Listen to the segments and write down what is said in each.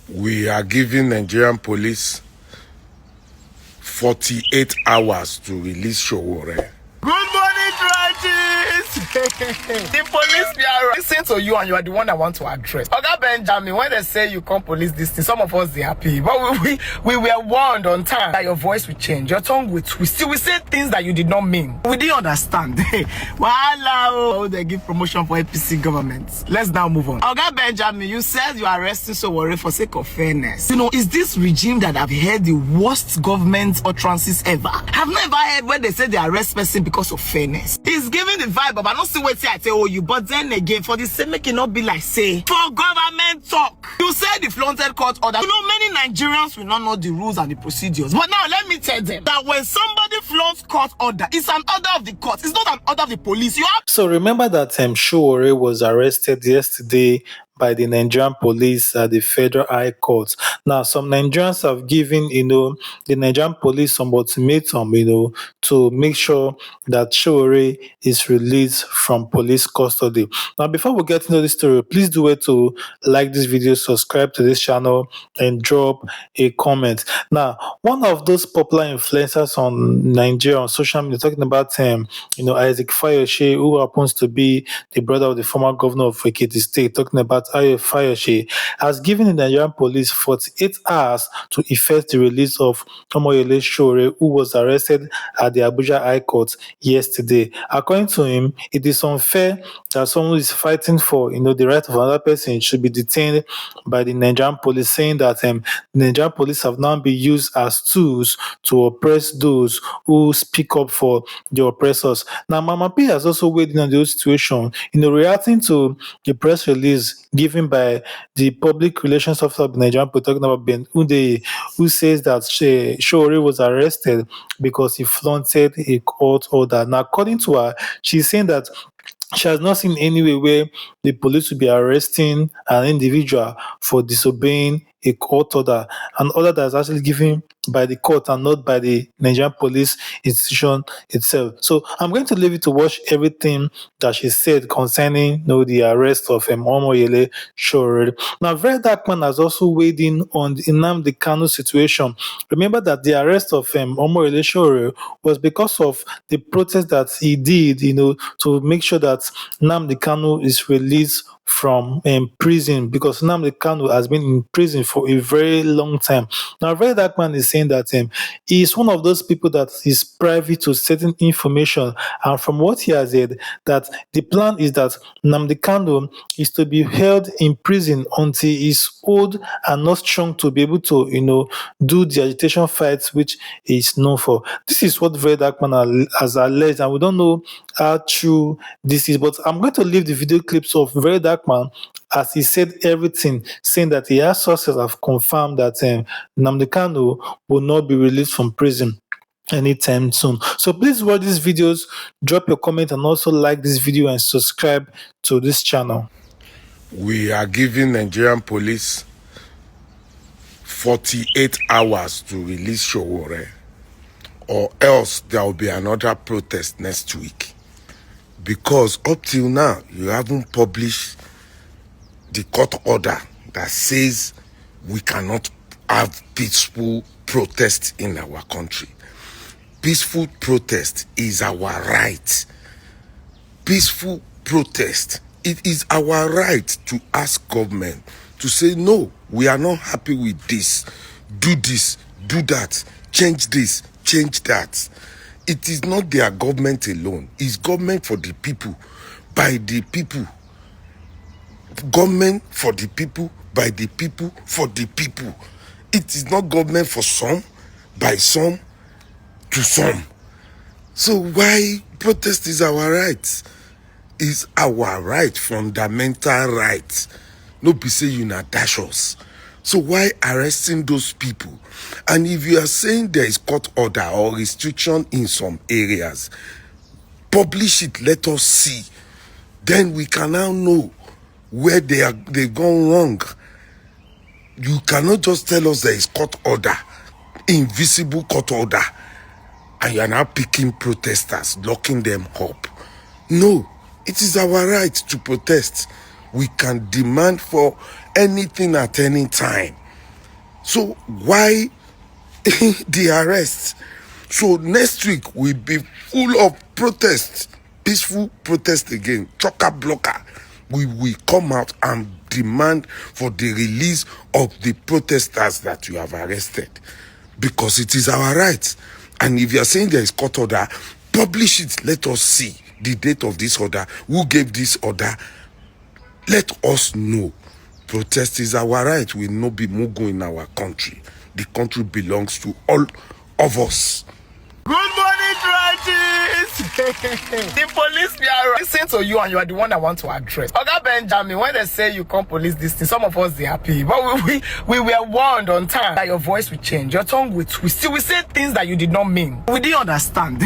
We are giving Nigerian police 48 hours to release Sowore. Good morning, Tragis! The police be listening to you and you are the one I want to address. Oga Benjamin, when they say you can't police this thing, some of us they happy. But we were warned on time that your voice will change, your tongue will twist. You will say things that you did not mean. We didn't understand. Wow, they give promotion for APC government. Let's now move on. Oga Benjamin, you said you are arresting Sowore for sake of fairness. You know, is this regime that I've heard the worst government utterances ever? I've never heard when they say they arrest person because of fairness. It's giving the vibe of I don't see what I tell you, but then again, for the same make it not be like say for government talk. You said the flaunted court order. You know, many Nigerians will not know the rules and the procedures. But now let me tell them that when somebody flaunts court order, it's an order of the court. It's not an order of the police. You have So remember that Sowore was arrested yesterday by the Nigerian police at the Federal High Court. Now, some Nigerians have given, the Nigerian police some ultimatum, to make sure that Sowore is released from police custody. Now, before we get into this story, please do it to like this video, subscribe to this channel, and drop a comment. Now, one of those popular influencers on Nigeria on social media talking about Isaac Fayose, who happens to be the brother of the former governor of Ekiti State, talking about Fayose, has given the Nigerian police 48 hours to effect the release of omoyele Sowore, who was arrested at the Abuja High Court yesterday. According to him, it is unfair that someone who is fighting for the right of another person should be detained by the Nigerian police, saying that the Nigerian police have now been used as tools to oppress those who speak up for the oppressors. Now, Mama P has also weighed in on the whole situation, reacting to the press release given by the public relations officer of the Nigerian police, talking about Ben Ude, who says that Sowore was arrested because he flaunted a court order. Now, according to her, she's saying that she has not seen any way where the police will be arresting an individual for disobeying a court order, an order that is actually given by the court and not by the Nigerian police institution itself. So I'm going to leave you to watch everything that she said concerning the arrest of omoyele Sowore. Now, Very Dark Man has also weighed in on the Nnamdi Kanu situation. Remember that the arrest of omoyele Sowore was because of the protest that he did, to make sure that Nnamdi Kanu is released from prison, because Nnamdi Kanu has been in prison for a very long time. Now, Very Dark Man is saying that he is one of those people that is privy to certain information, and from what he has said, that the plan is that Nnamdi Kanu is to be held in prison until he's old and not strong to be able to, do the agitation fights which he is known for. This is what Very Dark Man has alleged, and we don't know how true this is, but I'm going to leave the video clips of Very Dark Man as he said everything, saying that he has sources have confirmed that Nnamdi Kanu will not be released from prison anytime soon. So please watch these videos, drop your comment, and also like this video and subscribe to this channel. We are giving Nigerian police 48 hours to release Sowore, or else there will be another protest next week. Because up till now, you haven't published the court order that says we cannot have peaceful protest in our country. Peaceful protest is our right. Peaceful protest. It is our right to ask government to say, no, we are not happy with this. Do this, do that, change this, change that. It is not their government alone. It's government for the people, by the people. Government for the people, by the people, for the people. It is not government for some, by some, to some. So why protest is our right? It's our right, fundamental right. No be say you not dash us. So why arresting those people? And if you are saying there is court order or restriction in some areas, publish it, let us see. Then we can now know where they've gone wrong. You cannot just tell us there is court order, invisible court order, and you are now picking protesters, locking them up. No, it is our right to protest. We can demand for anything at any time. So why the arrest? So next week will be full of protests, peaceful protest again, chocker blocker. We will come out and demand for the release of the protesters that you have arrested, because it is our right. And if you are saying there is court order, publish it. Let us see the date of this order. Who gave this order? Let us know. Protest is our right. We will not be mugu in our country. The country belongs to all of us. Good morning, Tragis! The police be listening to you and you are the one I want to address. Oga Benjamin, when they say you can't police this thing, some of us they happy. But we were warned on time that your voice will change, your tongue will twist. We say things that you did not mean. We didn't understand.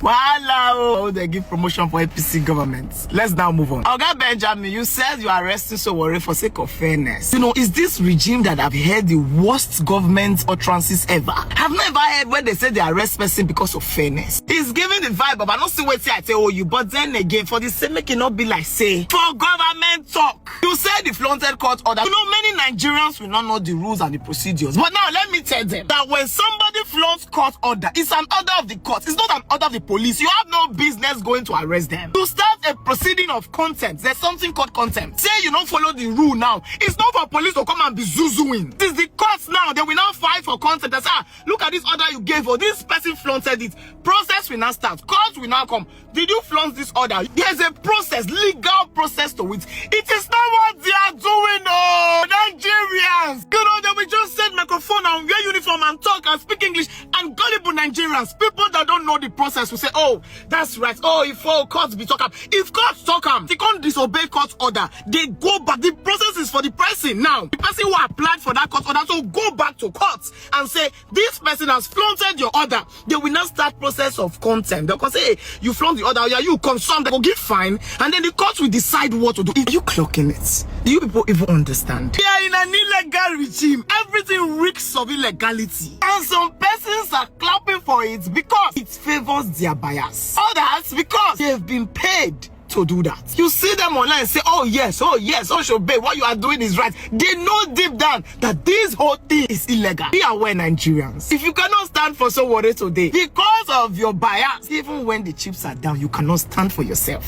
Wow, they give promotion for APC government. Let's now move on. Oga Benjamin, you said you are arresting Sowore for sake of fairness. You know, is this regime that I've heard the worst government utterances ever? I've never heard when they say they arrest person because of fairness. It's giving the vibe of I don't see what I tell you, but then again, for the same make it not be like say for government talk. You say the flaunted court order. You know, many Nigerians will not know the rules and the procedures. But now let me tell them that when somebody flaunts court order, it's an order of the court. It's not an order of the police. You have no business going to arrest them. To start a proceeding of contempt, there's something called contempt. Say you don't follow the rule now. It's not for police to come and be zuzuing. It is the courts now. They will now fight for contempt. They say, look at this order you gave, or this person flaunted it. Process will now start. Court will now come. Did you flaunt this order? There's a process, legal process to it. It is not what they are doing, no. Nigerians, you know, they will just set microphone and wear uniform and talk and speak English, and gullible Nigerians, people that don't know the process, will say, oh, that's right. Oh, if all courts be talk up. If courts talk up, they can't disobey court order. They go back. The process is for the person now. The person who applied for that court order, so go back to courts and say, this person has flaunted your order. They will not start process of contempt. They'll say, hey, you flaunt the order, yeah, you concerned, they will give fine, and then the court will decide what to do. Are you clocking it? Do you people even understand? We are in an illegal regime. Everything reeks of illegality. And some persons are clapping for it because it favors their bias. Others because they've been paid to do that. You see them online and say, oh yes, Oshobe, what you are doing is right. They know deep down that this whole thing is illegal. Be aware, Nigerians. If you cannot stand for Sowore today because of your bias, even when the chips are down, you cannot stand for yourself.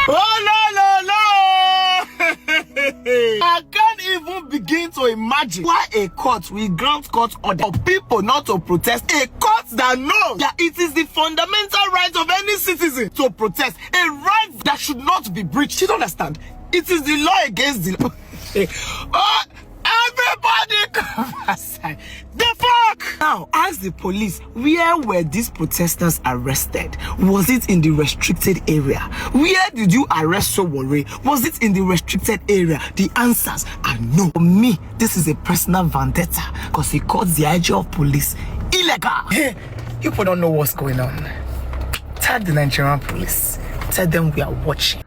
Oh no. I can't even begin to imagine why a court will grant court order for people not to protest. A court that knows that it is the fundamental right of any citizen to protest, a right that should not be breached. You don't understand? It is the law against the law. Everybody come aside. The fuck! Now, ask the police, where were these protesters arrested? Was it in the restricted area? Where did you arrest Sowore? Was it in the restricted area? The answers are no. For me, this is a personal vendetta because he called the IG of police illegal. Hey, you people don't know what's going on. Tag the Nigerian police. Tell them we are watching.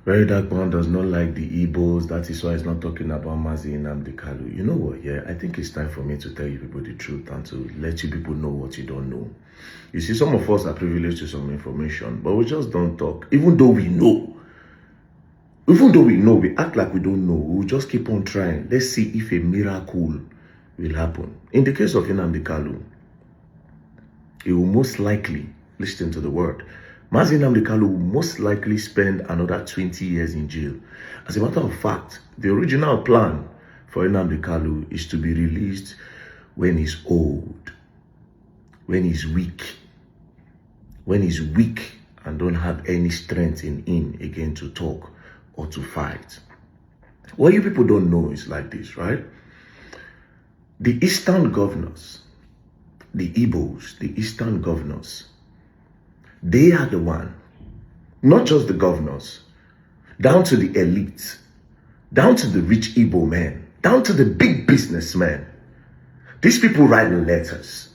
Very Dark Man does not like the Igbos. That is why he's not talking about Nnamdi Kanu. You know what? Yeah, I think it's time for me to tell you people the truth and to let you people know what you don't know. You see, some of us are privileged to some information, but we just don't talk. Even though we know, we act like we don't know. We'll just keep on trying. Let's see if a miracle will happen. In the case of Nnamdi Kanu, he will most likely, listen to the word, Nnamdi Kanu will most likely spend another 20 years in jail. As a matter of fact, the original plan for Nnamdi Kanu is to be released when he's old, when he's weak and don't have any strength in him again to talk or to fight. What you people don't know is like this, right? The Eastern governors, the Igbos, the Eastern governors, they are the one, not just the governors, down to the elite, down to the rich Igbo men, down to the big businessmen. These people write letters.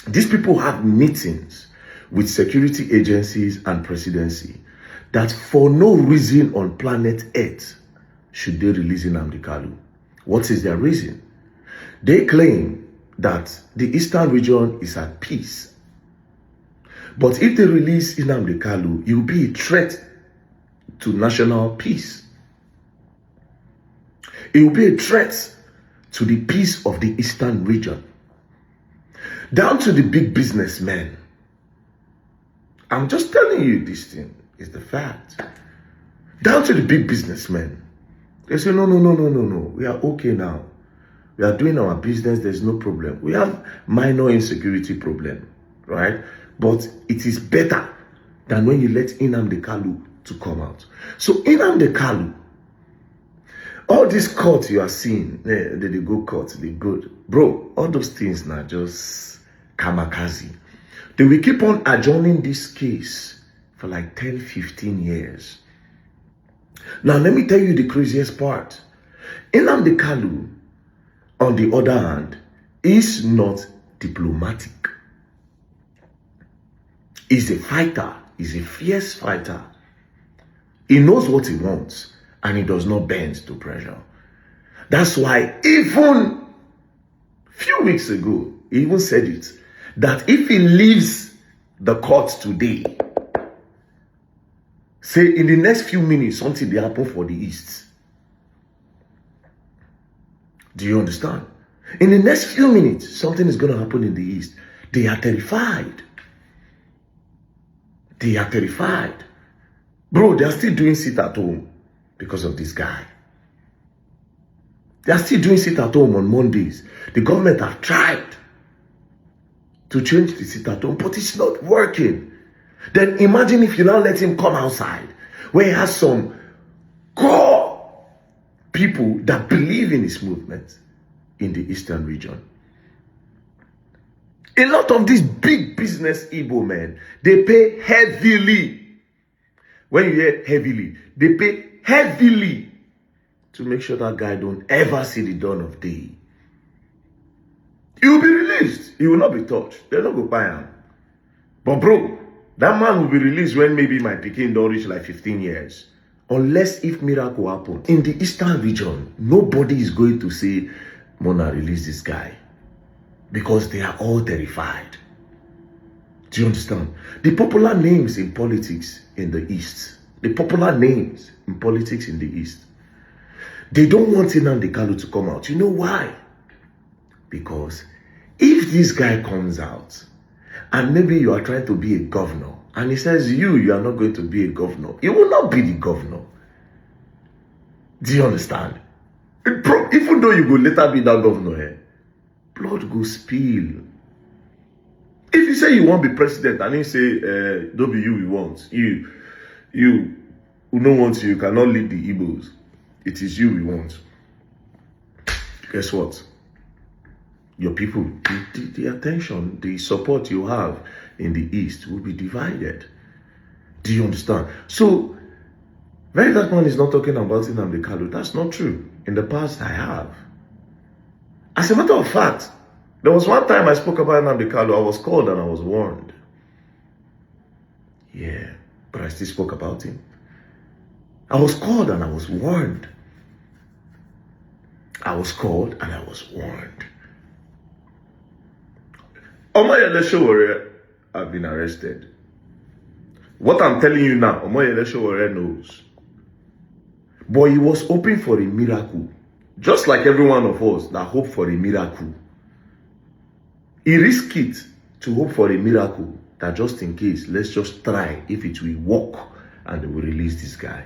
These people have meetings with security agencies and presidency that for no reason on planet Earth should they release Nnamdi Kanu. What is their reason? They claim that the Eastern region is at peace. But if they release Nnamdi Kanu, it will be a threat to national peace. It will be a threat to the peace of the eastern region, down to the big businessmen. I'm just telling you, this thing is the fact. Down to the big businessmen. They say, no, we are okay now. We are doing our business, there's no problem. We have minor insecurity problem, right? But it is better than when you let Nnamdi Kanu to come out. So Nnamdi Kanu, all these courts you are seeing, they go court, they good. Bro, all those things now just kamikaze. They will keep on adjourning this case for like 10, 15 years. Now, let me tell you the craziest part. Nnamdi Kanu, on the other hand, is not diplomatic. He's a fighter. He's a fierce fighter. He knows what he wants, and he does not bend to pressure. That's why even a few weeks ago, he even said it, that if he leaves the court today, say in the next few minutes, something will happen for the East. Do you understand? In the next few minutes, something is going to happen in the East. They are terrified. They are terrified. Bro, they are still doing sit at home because of this guy. They are still doing sit at home on Mondays. The government have tried to change the sit at home, but it's not working. Then imagine if you now let him come outside, where he has some core people that believe in his movement in the eastern region. A lot of these big business Igbo men, they pay heavily. When you hear heavily, they pay heavily to make sure that guy don't ever see the dawn of day. He will be released. He will not be touched. They'll not go buy him. But bro, that man will be released when maybe my pikin don't reach like 15 years. Unless if miracle happen. In the eastern region, nobody is going to say, Mona, release this guy. Because they are all terrified. Do you understand? The popular names in politics in the East, the popular names in politics in the East, they don't want Nnamdi Kanu to come out. You know why? Because if this guy comes out, and maybe you are trying to be a governor, and he says you are not going to be a governor, he will not be the governor. Do you understand? Even though you will later be that governor, blood go spill. If you say you want to be president and he say, don't be you we want, you who don't want you cannot lead the Igbos, it is you we want. Guess what? Your people, the attention, the support you have in the East will be divided. Do you understand? So, very that man is not talking about Nnamdi Kanu. That's not true. In the past, I have. As a matter of fact, there was one time I spoke about Nnamdi Kanu. I was called and I was warned. Yeah, but I still spoke about him. I was called and I was warned. I was called and I was warned. Omoyele Sowore have been arrested. What I'm telling you now, Omoyele Sowore knows. But he was hoping for a miracle. Just like every one of us that hope for a miracle. He risked it to hope for a miracle that just in case, let's just try if it will work and they will release this guy.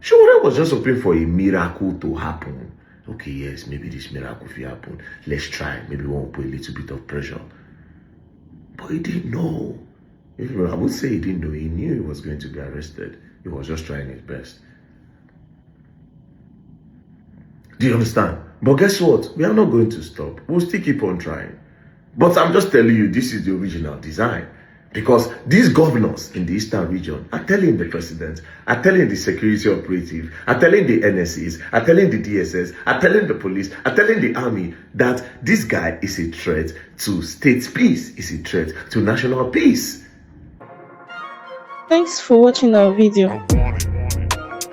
Sowore was just hoping for a miracle to happen. Okay, yes, maybe this miracle will happen. Let's try. Maybe we won't put a little bit of pressure. But he didn't know. I would say he didn't know. He knew he was going to be arrested. He was just trying his best. Do you understand? But guess what? We are not going to stop. We'll still keep on trying. But I'm just telling you, this is the original design. Because these governors in the eastern region are telling the president, are telling the security operative, are telling the NSCs, are telling the DSS, are telling the police, are telling the army that this guy is a threat to state peace, is a threat to national peace. Thanks for watching our video.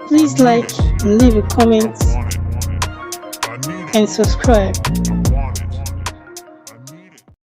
Please like and leave a comment and subscribe.